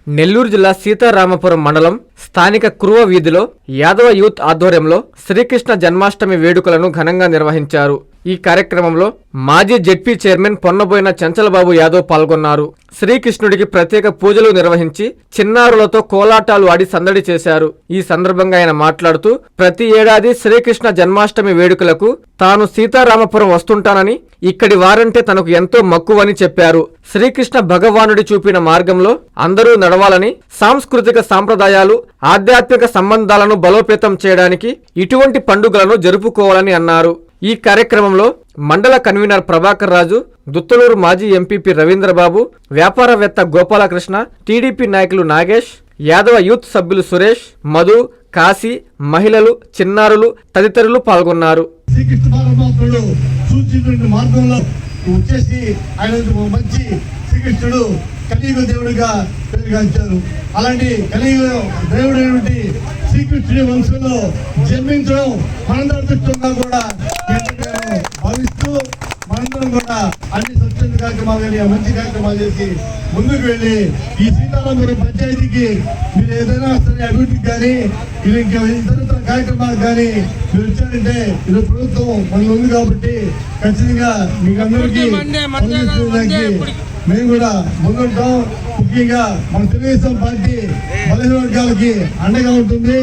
నెల్లూరు జిల్లా సీతారామపురం మండలం స్థానిక కురువ వీధిలో యాదవ యూత్ ఆధ్వర్యంలో శ్రీకృష్ణ జన్మాష్టమి వేడుకలను ఘనంగా నిర్వహించారు. ఈ కార్యక్రమంలో మాజీ జెడ్పీ చైర్మన్ పొన్నబోయిన చంచలబాబు యాదవ్ పాల్గొన్నారు. శ్రీకృష్ణుడికి ప్రత్యేక పూజలు నిర్వహించి చిన్నారులతో కోలాటాలు ఆడి సందడి చేశారు. ఈ సందర్భంగా ఆయన మాట్లాడుతూ ప్రతి ఏడాది శ్రీకృష్ణ జన్మాష్టమి వేడుకలకు తాను సీతారామపురం వస్తుంటానని, ఇక్కడి వారంటే తనకు ఎంతో మక్కువని చెప్పారు. శ్రీకృష్ణ భగవానుడి చూపిన మార్గంలో అందరూ నడవాలని, సాంస్కృతిక సాంప్రదాయాలు, ఆధ్యాత్మిక సంబంధాలను బలోపేతం చేయడానికి ఇటువంటి పండుగలను జరుపుకోవాలని అన్నారు. ఈ కార్యక్రమంలో మండల కన్వీనర్ ప్రభాకర్ రాజు, దుత్తలూరు మాజీ ఎంపీపీ రవీంద్రబాబు, వ్యాపారవేత్త గోపాలకృష్ణ, టీడీపీ నాయకులు నాగేష్, యాదవ యూత్ సభ్యులు సురేష్, మధు, కాశీ, మహిళలు, చిన్నారులు తదితరులు పాల్గొన్నారు. శ్రీకృష్ణుడు కలియుగ దేవుడిగా పెరిగాంచారు. అలాంటి కలియుగ దేవుడైనటువంటి శ్రీకృష్ణుడి వంశంలో జన్మించడం మనందరి దృష్టిగా కూడా భావిస్తూ మనందరం కూడా అన్ని స్వచ్ఛంద కార్యక్రమాలు కానీ మంచి కార్యక్రమాలు చేసి ముందుకు వెళ్ళి ఈ సీతారామపురం పంచాయతీకి మీరు ఏదైనా సరే అభివృద్ధికి కానీ ఇది ఇంకా ఇతర కార్యక్రమాలు కానీ మీరు వచ్చారంటే ఇది ప్రభుత్వం మనలో ఉంది కాబట్టి ఖచ్చితంగా మీకు అందరికీ మేము కూడా ముందుంటాం. ముఖ్యంగా మన తెలుగుదేశం పార్టీ బలహీన వర్గాలకి అండగా ఉంటుంది.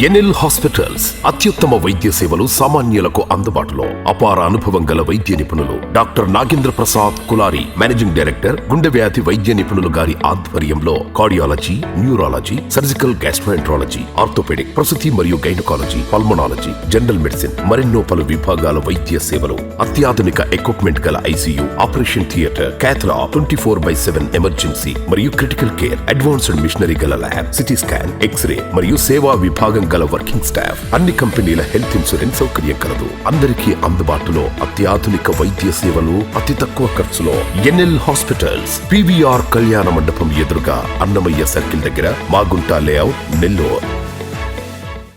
ఎన్ఎల్ హాస్పిటల్స్ అత్యుత్తమ వైద్య సేవలు సామాన్యులకు అందుబాటులో. అపార అనుభవం గల వైద్య నిపుణులు doctor Nagendra Prasad Kulari, managing director, గుండె వ్యాధి వైద్య నిపుణులు గారి ఆధ్వర్యంలో cardiology, neurology, surgical gastroenterology, orthopaedic, ప్రసూతి మరియు గైనకాలజీ, పల్మనాలజీ, జనరల్ మెడిసిన్ మరెన్నో పలు విభాగాల వైద్య సేవలు. అత్యాధునిక ఎక్విప్మెంట్ గల ఐసీయూ, ఆపరేషన్ థియేటర్, క్యాథ్లా, 24/7 ఎమర్జెన్సీ మరియు క్రిటికల్ కేర్, అడ్వాన్స్డ్ మిషనరీ గల ల్యాబ్, సిటీ స్కాన్, ఎక్స్రే మరియు సేవా విభాగం గల వర్కింగ్ స్టాఫ్, అన్ని కంపెనీల హెల్త్ ఇన్సూరెన్స్ సౌకర్యం కలదు. అందరికీ అందుబాటులో అత్యాధునిక వైద్య సేవలు అతి తక్కువ ఖర్చులో. ఎన్ఎల్ హాస్పిటల్స్, PVR కళ్యాణ మండపం ఎదురుగా, అన్నమయ్య సర్కిల్ దగ్గర, మాగుంట లేఅవుట్, నెల్లూరు.